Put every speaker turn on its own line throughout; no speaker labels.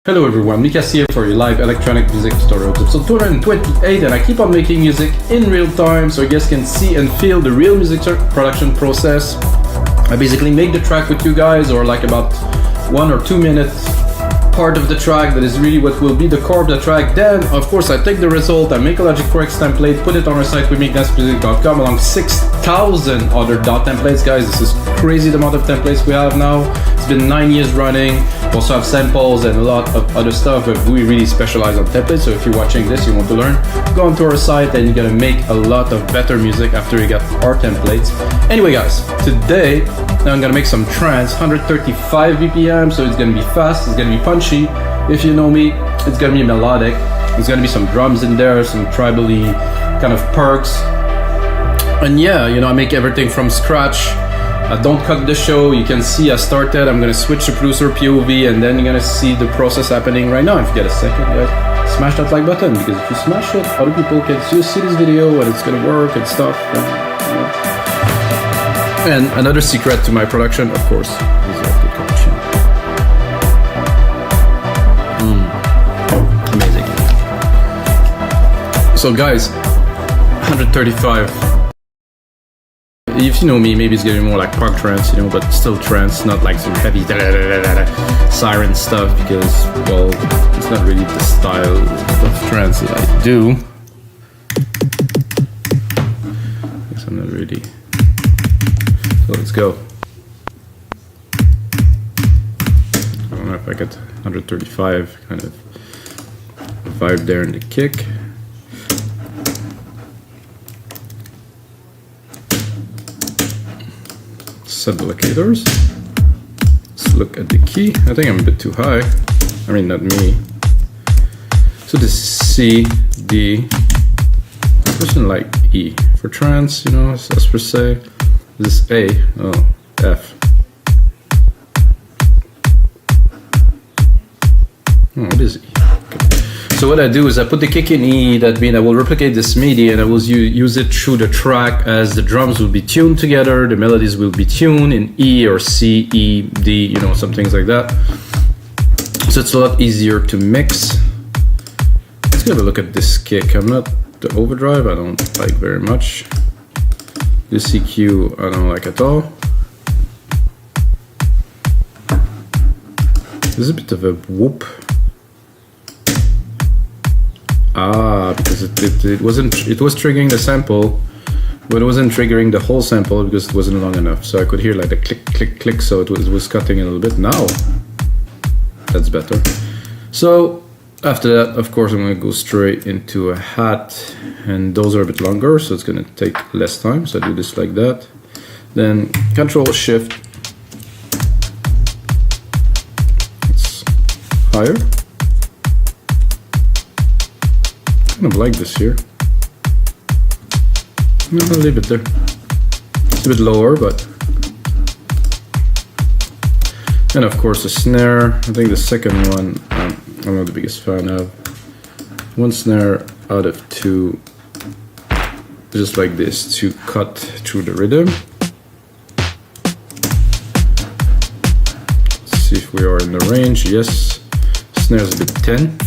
Hello everyone, Mikas here for your live electronic music tutorials, episode 228, and I keep on making music in real time so you guys can see and feel the real music production process. I basically make the track with you guys, or like about 1 or 2 minutes part of the track that is really what will be the core of the track. Then of course I take the result, I make a Logic Pro X template, put it on our site wemakedancemusic.com along 6,000 other DAW templates. Guys, this is crazy the amount of templates we have now. It's been 9 years running. We also have samples and a lot of other stuff, but we really specialize on templates. So if you're watching this, you want to learn, go onto our site and you're gonna make a lot of better music after you get our templates. Anyway guys, today I'm gonna make some trance, 135 BPM, so it's gonna be fast, it's gonna be punchy. If you know me, it's gonna be melodic. There's gonna be some drums in there, some tribally kind of perks. And yeah, you know, I make everything from scratch. I don't cut the show. You can see I started. I'm gonna switch to producer POV, and then you're gonna see the process happening right now. If you get a second, guys, smash that like button, because if you smash it, other people can see this video and it's gonna work and stuff. And another secret to my production, of course, is a good cappuccino. Amazing. So guys, 135. If you know me, maybe it's getting more like park trance, you know, but still trance, not like some heavy siren stuff, because, well, it's not really the style of trance that I do. I guess I'm not really. So let's go. I don't know if I get 135 kind of vibe there in the kick. Suballocators. Let's look at the key. I think I'm a bit too high. I mean, not me. So this is C, D. I person like E for trance, you know, as per se. This is A. Oh, F. Oh, it is E. Okay. So what I do is I put the kick in E. That means I will replicate this MIDI and I will use it through the track, as the drums will be tuned together, the melodies will be tuned in E or C, E, D, you know, some things like that. So it's a lot easier to mix. Let's have a look at this kick. I'm not the overdrive, I don't like very much. This EQ I don't like at all. There's a bit of a whoop. Ah, because it was triggering the sample, but it wasn't triggering the whole sample because it wasn't long enough. So I could hear like the click, click, click. So it was cutting a little bit. Now that's better. So after that, of course, I'm going to go straight into a hat, and those are a bit longer, so it's going to take less time. So I do this like that. Then Control Shift. It's higher. Kind of like this here. I'll leave it there. It's a bit lower, but. And of course the snare. I think the second one I'm not the biggest fan of. One snare out of 2, just like this, to cut through the rhythm. Let's see if we are in the range. Yes. Snare's a bit 10.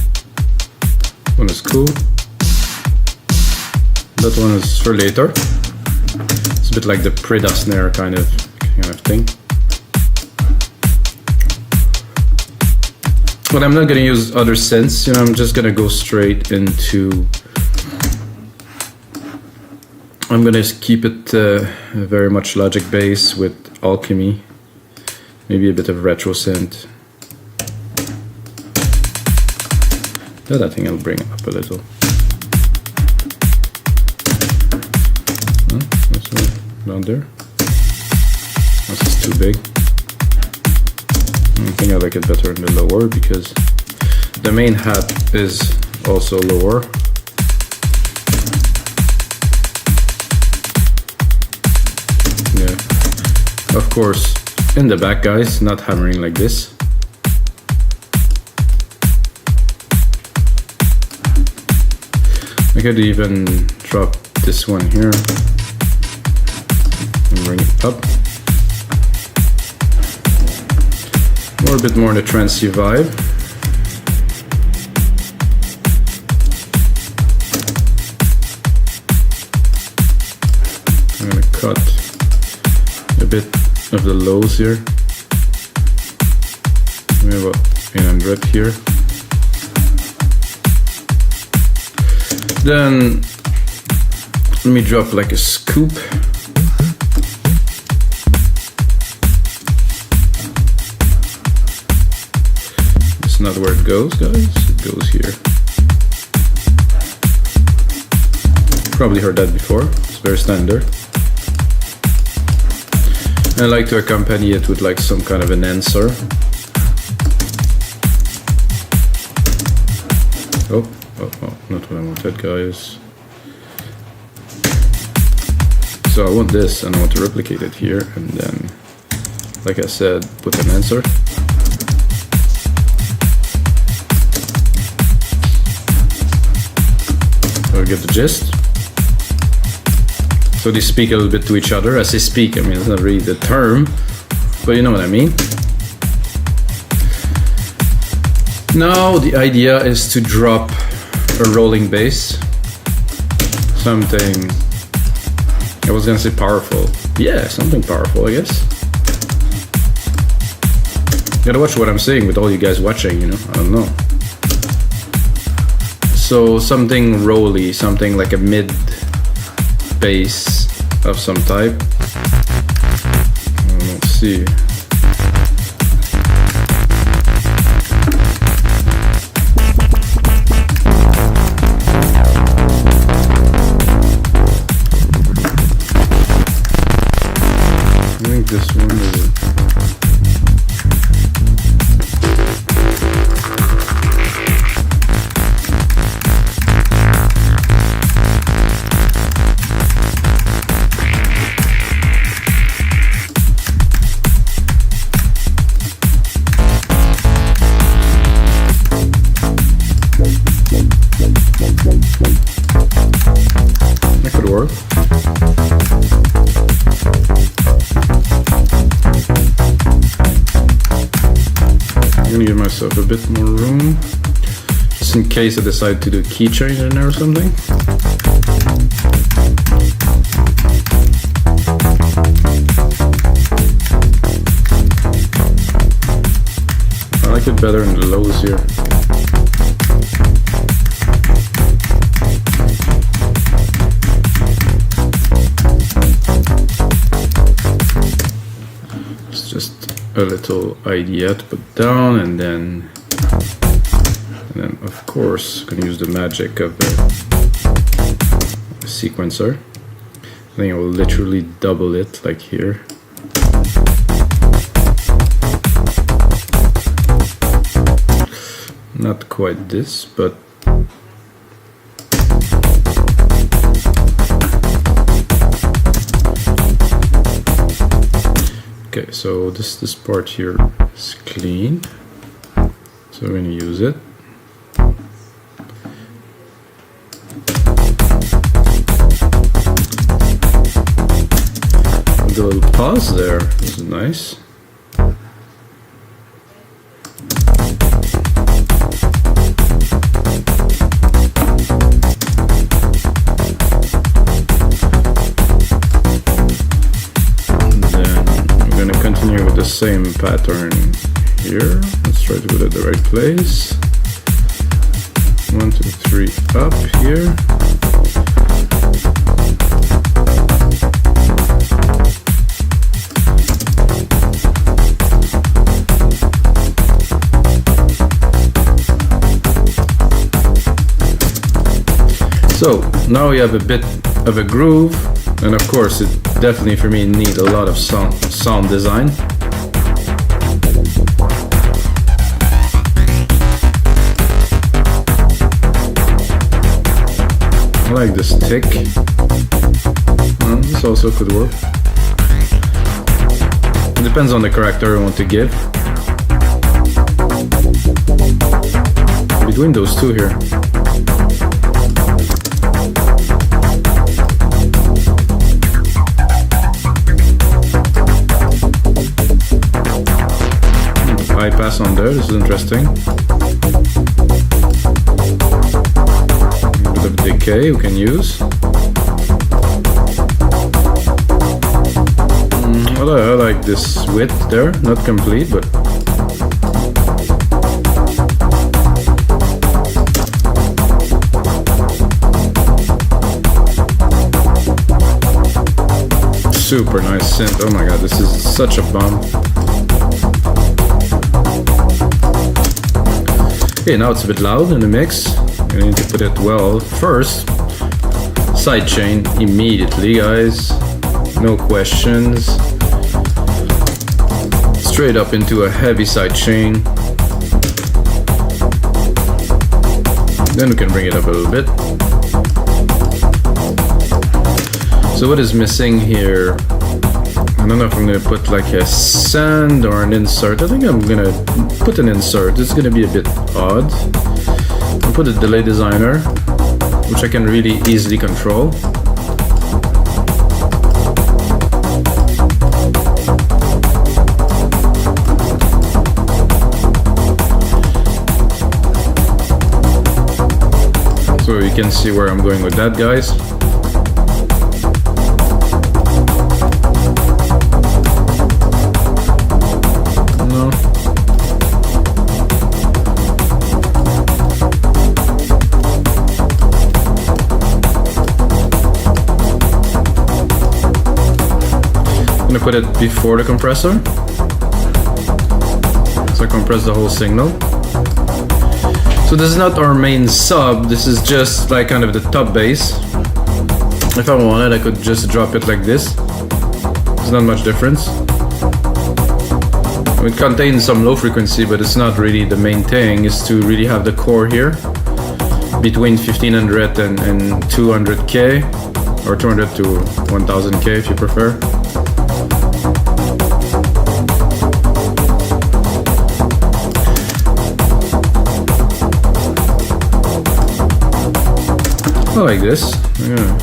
One is cool. That one is for later. It's a bit like the Preda snare kind of thing. But I'm not gonna use other synths, you know, I'm just gonna go straight into. I'm gonna keep it very much Logic bass with Alchemy, maybe a bit of retro synth. That I think I'll bring up a little. Down there. This is too big. I think I like it better in the lower, because the main hat is also lower. Yeah. Of course, in the back, guys, not hammering like this. I could even drop this one here. Bring it up. Or a bit more in the trancey vibe. cut a bit of the lows here. We have about 800 here. Then let me drop like a scoop. It's not where it goes, guys. It goes here. Probably heard that before. It's very standard. I like to accompany it with like some kind of an answer. Oh, not what I wanted, guys. So I want this and I want to replicate it here, and then, like I said, put an answer. So we get the gist. So they speak a little bit to each other. As they speak, I mean, it's not really the term, but you know what I mean. Now the idea is to drop a rolling bass. Something, I was gonna say powerful. Yeah, something powerful, I guess. Gotta watch what I'm saying with all you guys watching, you know, I don't know. So something rolly, something like a mid bass of some type. Let's see. I think this one is it. That could work. I'm gonna give myself a bit more room, just in case I decide to do a key change in there or something. I like it better in the lows here. It's just a little idea to put down, and then of course gonna use the magic of the sequencer. I think I will literally double it like here. Not quite this, but okay, so this part here is clean, so we're going to use it. The little pause there, this is nice. Continue with the same pattern here. Let's try to put it at the right place. 1, 2, 3 up here. So now we have a bit of a groove, and of course it definitely for me needs a lot of sound design. I like this tick. This also could work. It depends on the character I want to give. Between those two here. Bypass on there, this is interesting. A bit of decay we can use. I like this width there, not complete, but super nice synth. Oh my god, this is such a bomb. Okay, now it's a bit loud in the mix. I need to put it well first. Sidechain immediately, guys. No questions. Straight up into a heavy sidechain. Then we can bring it up a little bit. So what is missing here? I don't know if I'm gonna put like a send or an insert. I think I'm gonna put an insert. It's gonna be a bit odd. I'll put a delay designer, which I can really easily control. So you can see where I'm going with that, guys. No. I'm gonna put it before the compressor. So I compress the whole signal. So this is not our main sub, this is just like kind of the top bass. If I wanted, I could just drop it like this. There's not much difference. It contains some low frequency, but it's not really the main thing, is to really have the core here between 1500 and 200k, or 200 to 1000k if you prefer. I like this. Yeah.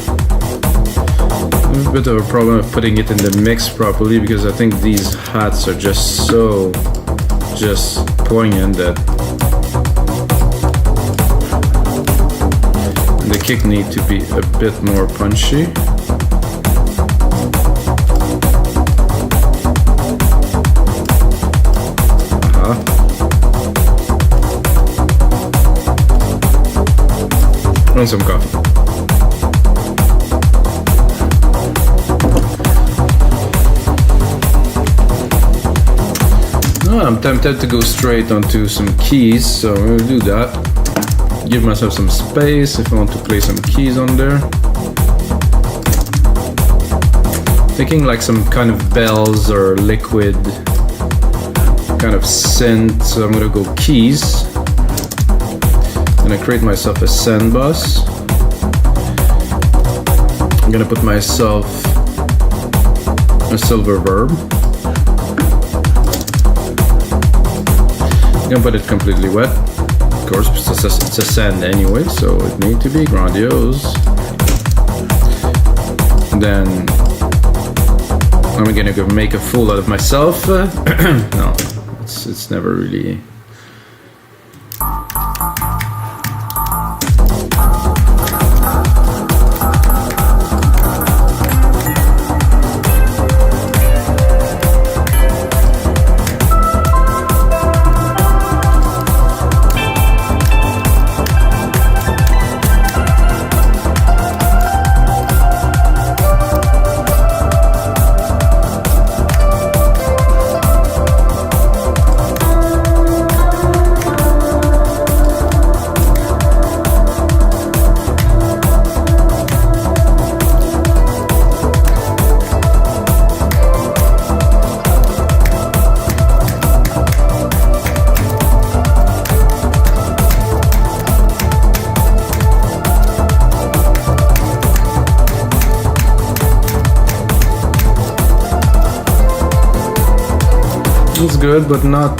A bit of a problem of putting it in the mix properly because I think these hats are just so poignant that the kick need to be a bit more punchy. Want some coffee. I'm tempted to go straight onto some keys, so I'm gonna do that. Give myself some space if I want to play some keys on there. Thinking like some kind of bells or liquid kind of synth, so I'm gonna go keys. I'm gonna create myself a send bus. I'm gonna put myself a silver verb. I'm gonna put it completely wet. Of course, it's a send anyway, so it needs to be grandiose. And then I'm gonna go make a fool out of myself. No, it's never really. It's good, but not.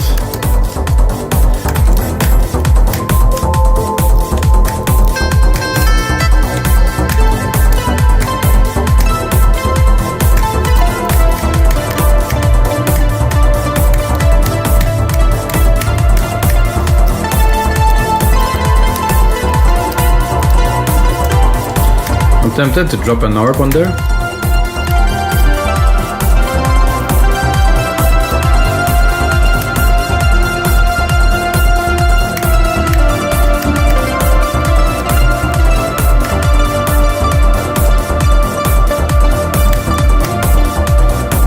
I'm tempted to drop an ARP on there.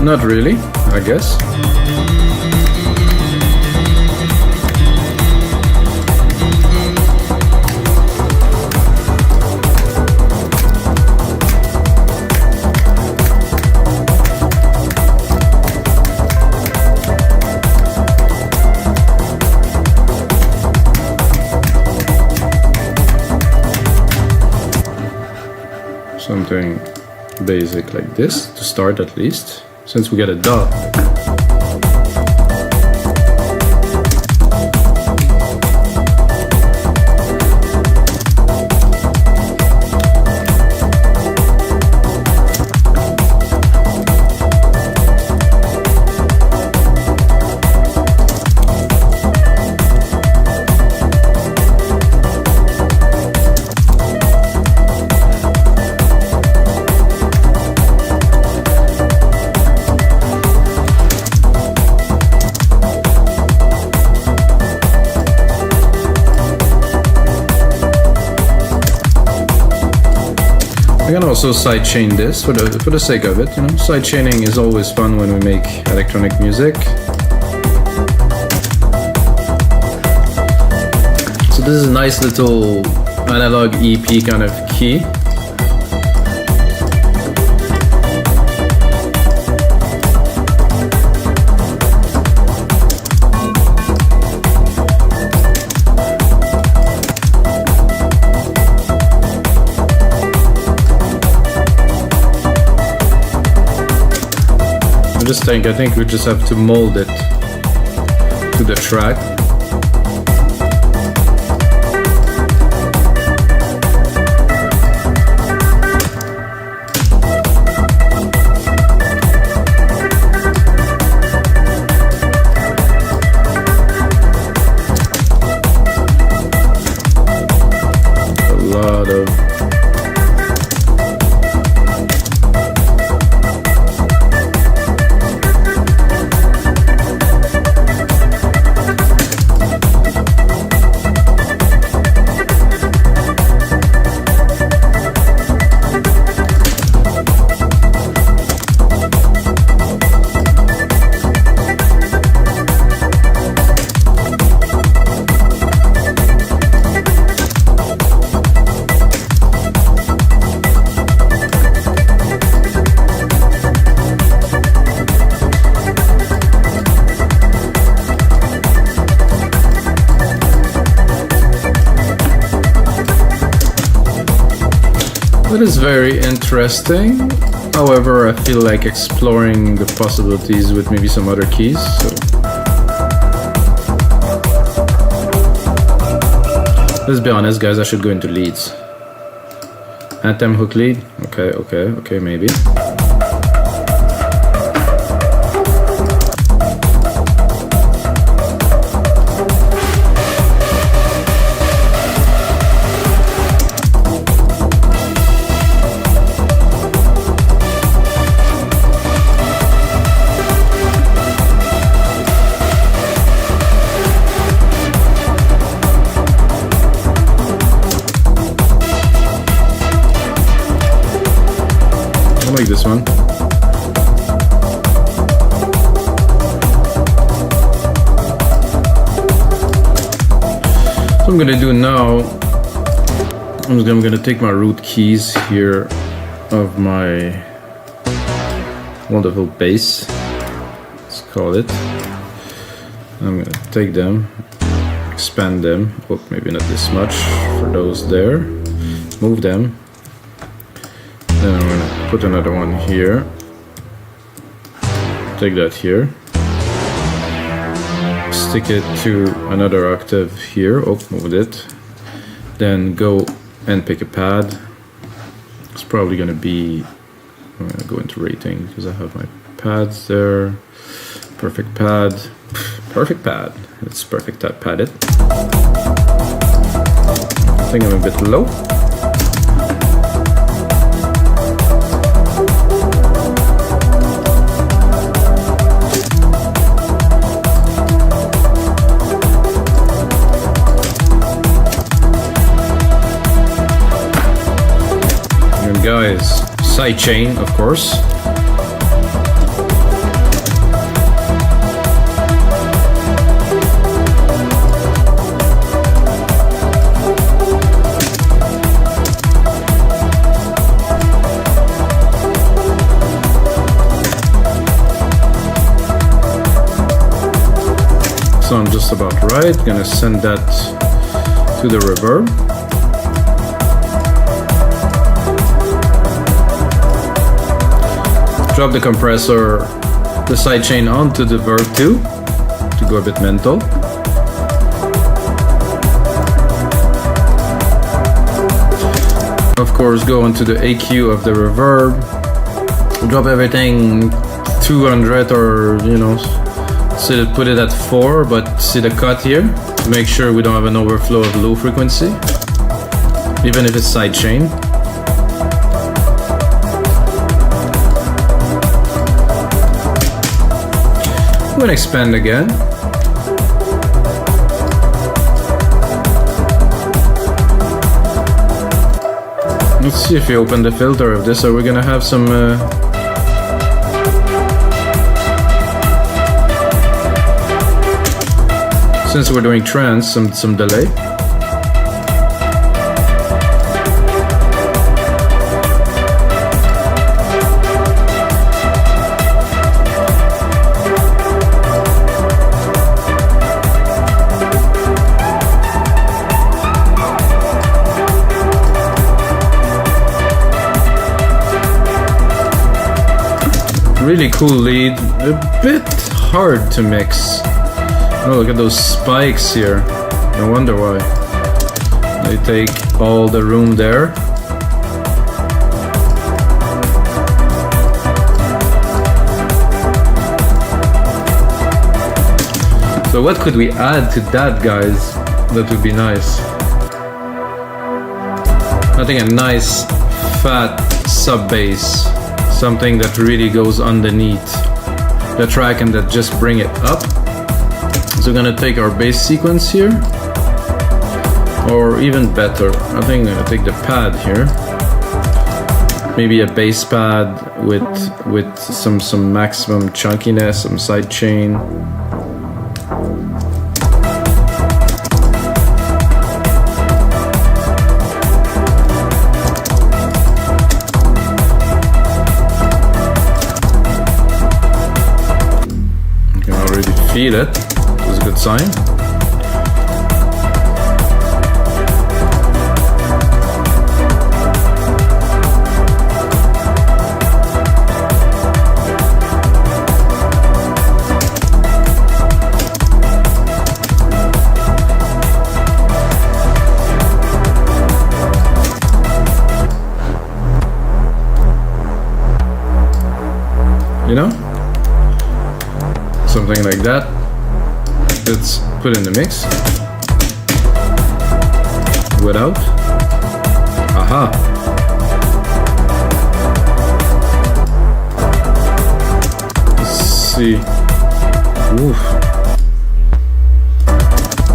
Not really, I guess. Something basic like this to start, at least, since we get a dot. I can also sidechain this for the sake of it, you know. Sidechaining is always fun when we make electronic music. So this is a nice little analog EP kind of key. I think we just have to mold it to the track. A lot of That is very interesting. However, I feel like exploring the possibilities with maybe some other keys. So let's be honest, guys, I should go into leads. Anthem hook lead. Okay, maybe. I like this one. What I'm gonna do now, I'm gonna take my root keys here of my wonderful bass, let's call it. I'm gonna take them, expand them, oh, maybe not this much for those there, move them. Then I'm gonna put another one here, take that here, stick it to another octave here, oh, moved it, then go and pick a pad. It's probably gonna be, I'm gonna go into rating because I have my pads there, perfect pad, it's perfect padded. I think I'm a bit low. Guys, sidechain, of course. just about right. Gonna send that to the reverb. Drop the compressor, the sidechain onto the verb 2 to go a bit mental. Of course, go into the AQ of the reverb. Drop everything 200 or, you know, so put it at 4, but see the cut here to make sure we don't have an overflow of low frequency, even if it's sidechain. I'm gonna expand again. Let's see if we open the filter of this. So we're gonna have some since we're doing trance, some delay. Really cool lead, a bit hard to mix. Oh, look at those spikes here. No wonder why. They take all the room there. So what could we add to that, guys? That would be nice. I think a nice fat sub bass. Something that really goes underneath the track and that just bring it up. So we're gonna take our bass sequence here, or even better, I think I'm gonna take the pad here. Maybe a bass pad with some maximum chunkiness, some side chain. Feel it. That's a good sign. You know? Something like that. Let's put in the mix. Without. Aha. Let's see. Oof.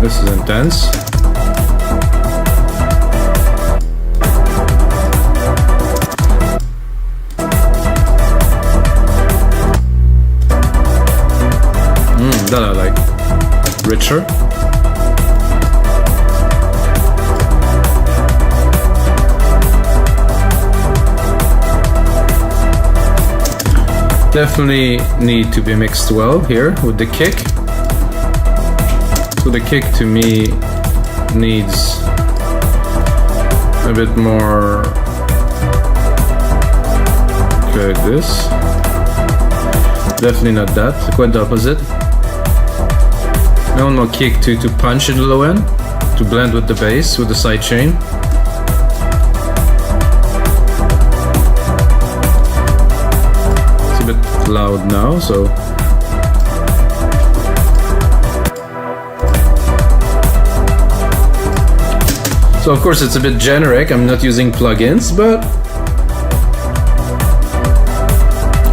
This is intense. That I like. Richer. Definitely need to be mixed well here with the kick. So the kick to me needs a bit more like this. Definitely not that, quite the opposite. I want more kick to punch in the low end, to blend with the bass, with the side chain. It's a bit loud now, so. So of course it's a bit generic, I'm not using plugins, but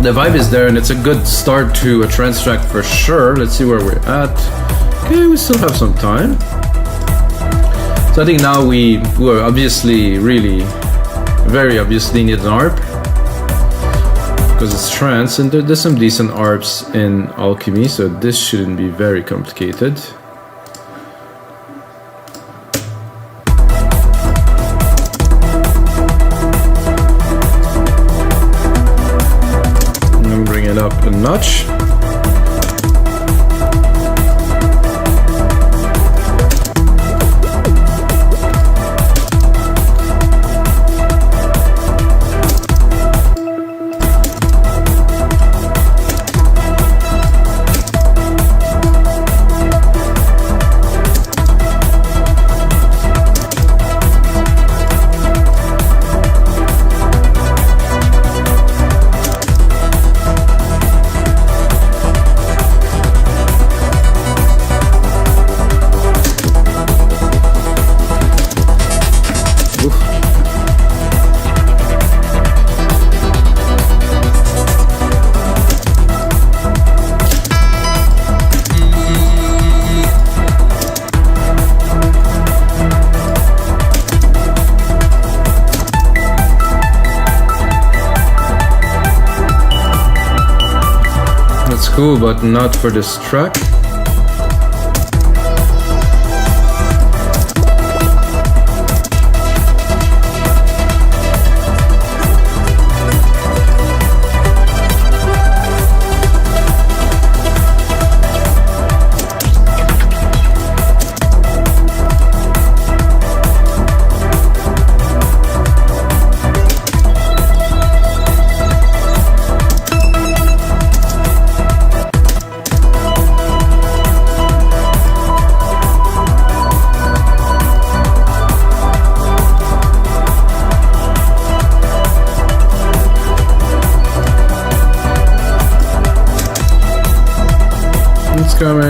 the vibe is there and it's a good start to a trance track for sure. Let's see where we're at. Okay, we still have some time. So I think now we obviously very obviously need an ARP because it's trance and there's some decent ARPs in Alchemy, so this shouldn't be very complicated. And bring it up a notch. cool, but not for this track.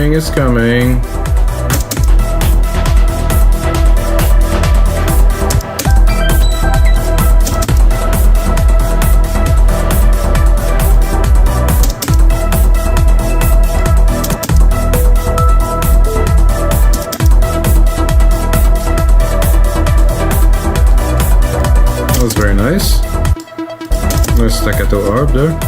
It's coming. That was very nice. Nice staccato arp there.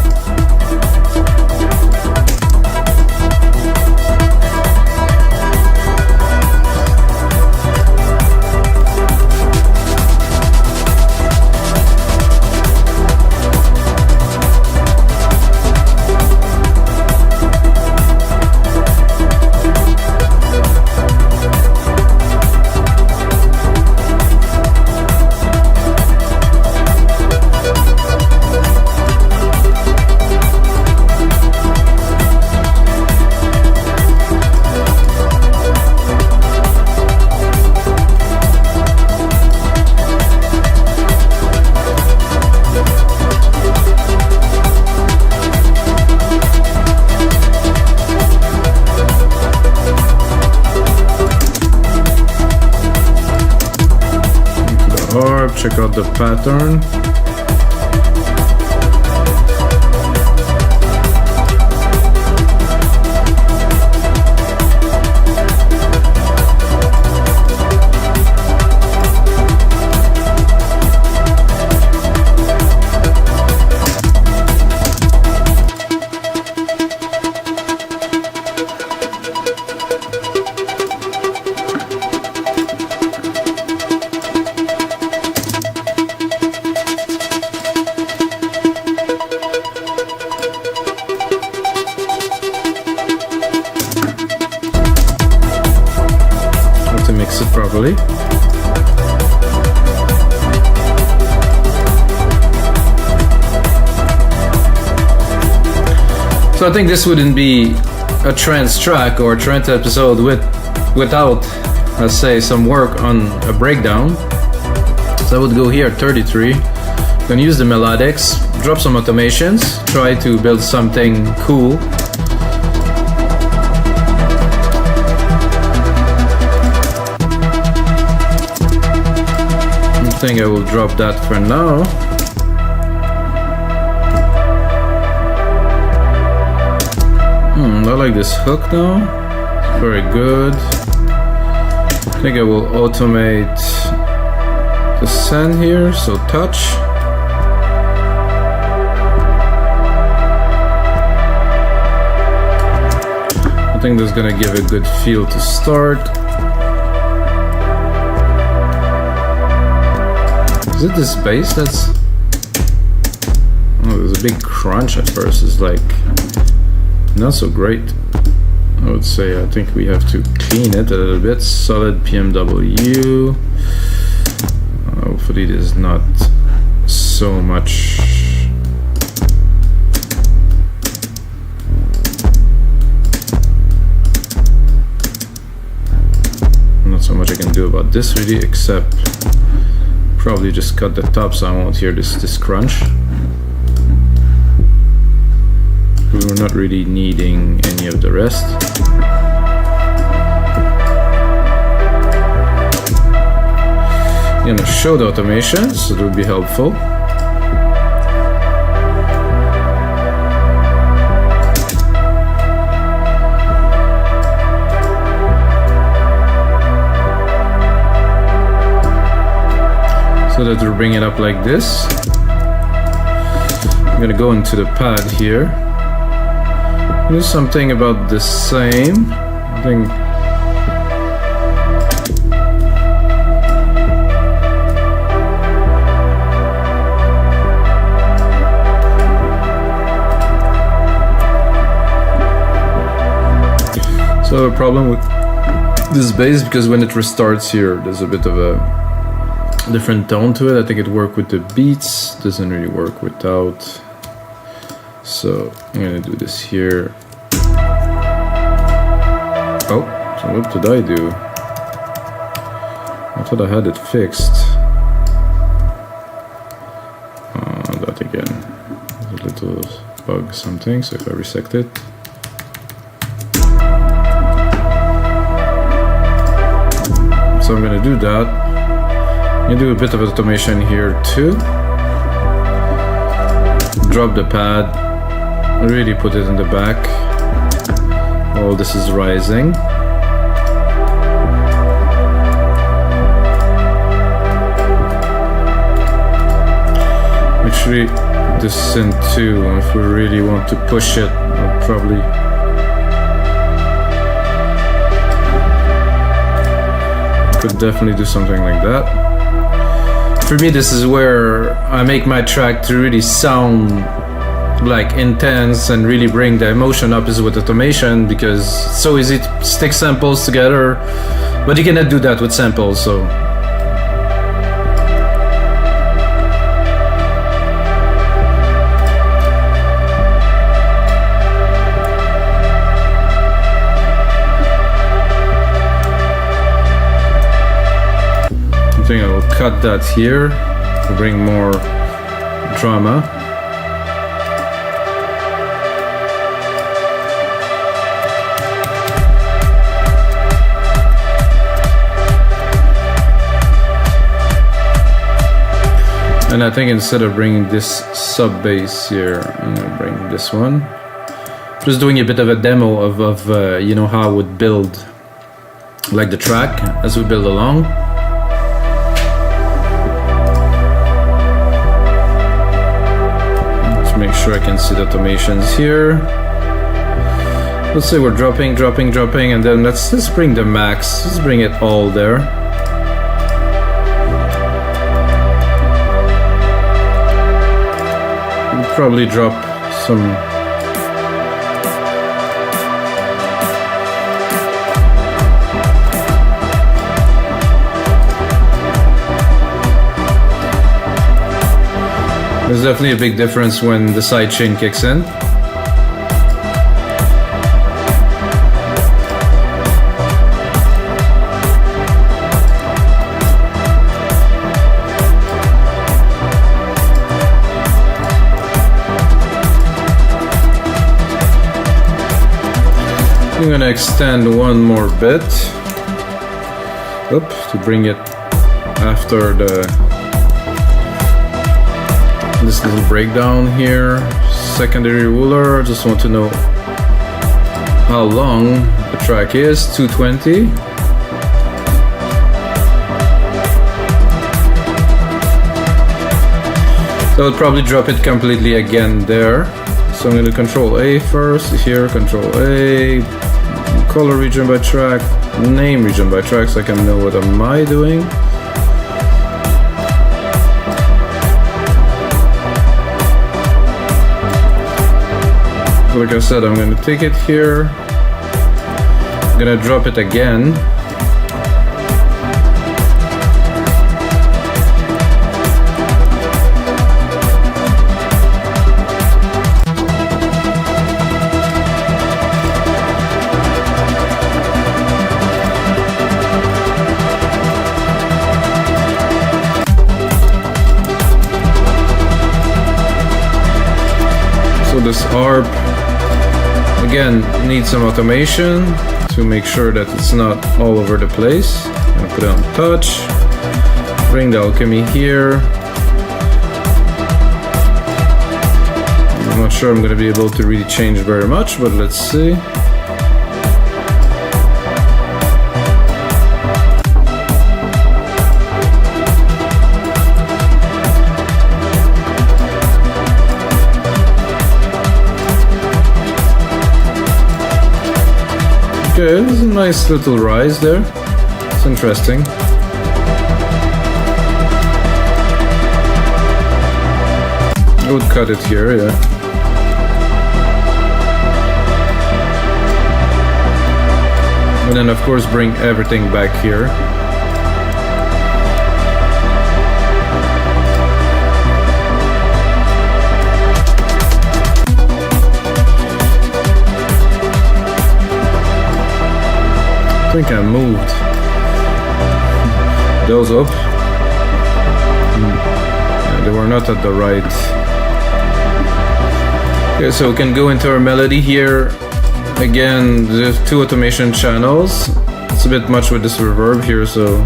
Check out the pattern. Mix it properly. So I think this wouldn't be a trance track or a trance episode without, let's say, some work on a breakdown. So I would go here at 33. Gonna use the melodics, drop some automations, try to build something cool. I think I will drop that for now. I like this hook now. Very good. I think I will automate the send here, so touch. I think that's gonna give a good feel to start. Is it this bass that's... Oh, there's a big crunch at first. It's like not so great. I would say I think we have to clean it a little bit. Solid PMW. Hopefully there's not so much. Not so much I can do about this really, except probably just cut the top so I won't hear this crunch. We're not really needing any of the rest. I'm gonna show the automations, so it will be helpful. So that we'll bring it up like this. I'm gonna go into the pad here. Do something about the same. I think. So a problem with this bass because when it restarts here, there's a bit of a different tone to it. I think it worked with the beats, doesn't really work without. So I'm gonna do this here. Oh, so what did I do? I thought I had it fixed. That again. There's a little bug something, so if I resect it. So I'm gonna do that. I'm gonna do a bit of automation here too. Drop the pad, really put it in the back. All this is rising. Actually, this synth too, if we really want to push it, I'll probably could definitely do something like that. For me, this is where I make my track to really sound like intense and really bring the emotion up is with automation, because it's so easy to stick samples together, but you cannot do that with samples, so. I think I will cut that here to bring more drama. And I think instead of bringing this sub bass here, I'm gonna bring this one. Just doing a bit of a demo of you know, how I would build like the track as we build along. Make sure I can see the automations here. Let's say we're dropping, and then let's bring the max. Let's bring it all there. We'll probably drop some. There's definitely a big difference when the sidechain kicks in. I'm gonna extend one more bit. Oop, to bring it after this little breakdown here. Secondary ruler, just want to know how long the track is. 220. So I'll probably drop it completely again there. So I'm going to Control A first, here Control A, color region by track, name region by track, so I can know what am I doing. Like I said, I'm going to take it here, I'm going to drop it again. So this ARP again needs some automation to make sure that it's not all over the place. I'm gonna put it on touch, bring the alchemy here. I'm not sure I'm gonna be able to really change very much, but let's see. Okay, this is a nice little rise there. It's interesting. I would cut it here, yeah. And then of course bring everything back here. I think I moved those up. Yeah, they were not at the right. Okay, so we can go into our melody here. Again, there's 2 automation channels. It's a bit much with this reverb here, so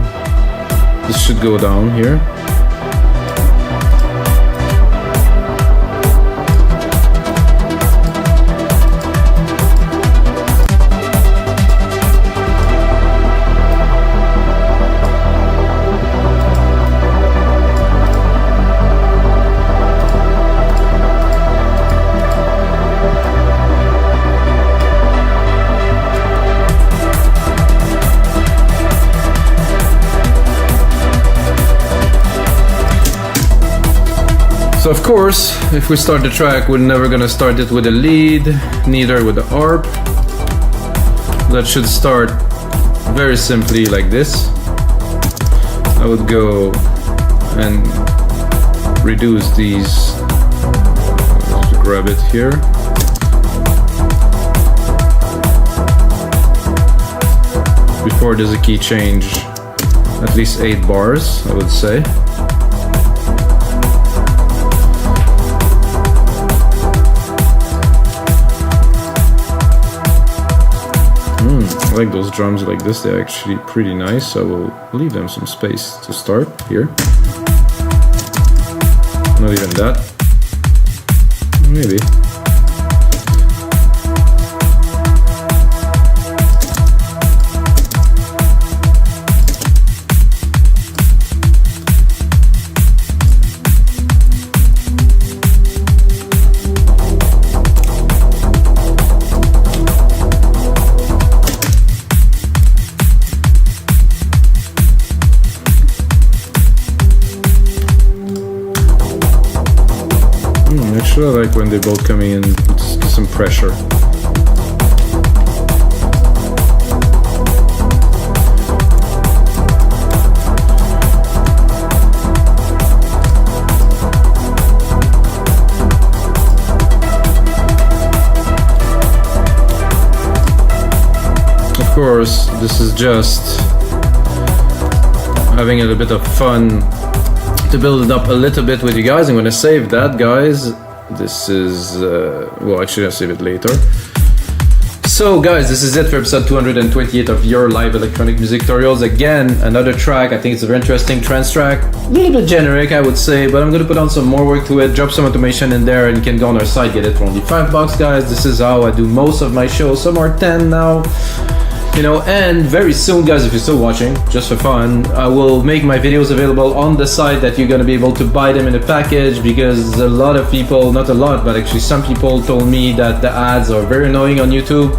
this should go down here. So of course, if we start the track, we're never gonna start it with a lead, neither with the arp. That should start very simply like this. I would go and reduce these. Let's grab it here. Before there's a key change, at least 8 bars, I would say. I like those drums like this, they're actually pretty nice, so we'll leave them some space to start here. Not even that. Maybe. Actually, I like when they both coming in with some pressure. Of course, this is just having a little bit of fun to build it up a little bit with you guys. I'm gonna save that, guys. This is, well, actually I'll save it later. So guys, this is it for episode 228 of your live electronic music tutorials. Again, another track. I think it's a very interesting trance track. A little bit generic, I would say, but I'm gonna put on some more work to it, drop some automation in there, and you can go on our site, get it for only $5, guys. This is how I do most of my shows. Some are 10 now. You know, and very soon, guys, if you're still watching, just for fun, I will make my videos available on the site that you're gonna be able to buy them in a package, because a lot of people, not a lot, but actually some people told me that the ads are very annoying on YouTube.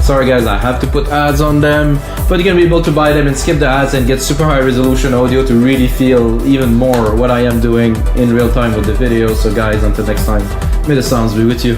Sorry guys, I have to put ads on them, but you're gonna be able to buy them and skip the ads and get super high resolution audio to really feel even more what I am doing in real time with the video. So guys, until next time, may the sounds be with you.